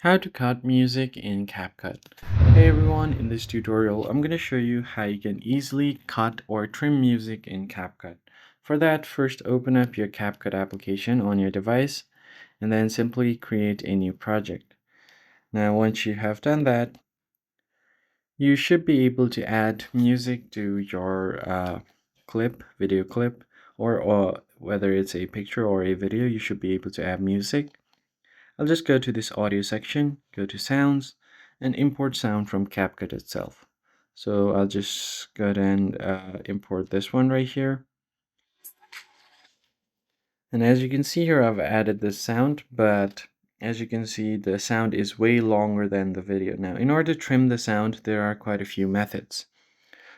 How to cut music in CapCut. Hey everyone, in this tutorial I'm going to show you how you can easily cut or trim music in CapCut. For that, first open up your CapCut application on your device and then simply create a new project. Now once you have done that, you should be able to add music to your video clip, or whether it's a picture or a video, you should be able to add music. I'll just go to this audio section, go to sounds, and import sound from CapCut itself. So I'll just go ahead and import this one right here. And as you can see here, I've added this sound, but as you can see, the sound is way longer than the video. Now, in order to trim the sound, there are quite a few methods.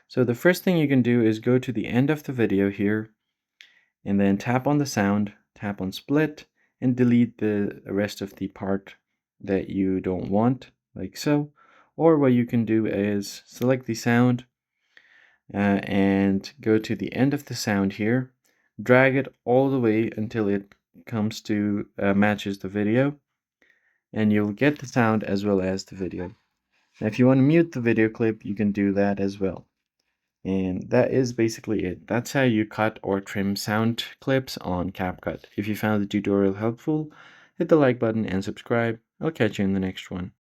So the first thing you can do is go to the end of the video here, and then tap on the sound, tap on split, and delete the rest of the part that you don't want, like so. Or what you can do is select the sound and go to the end of the sound here, drag it all the way until it comes to matches the video, and you'll get the sound as well as the video. Now if you want to mute the video clip, you can do that as well. And that is basically it. That's how you cut or trim sound clips on CapCut. If you found the tutorial helpful, hit the like button and subscribe. I'll catch you in the next one.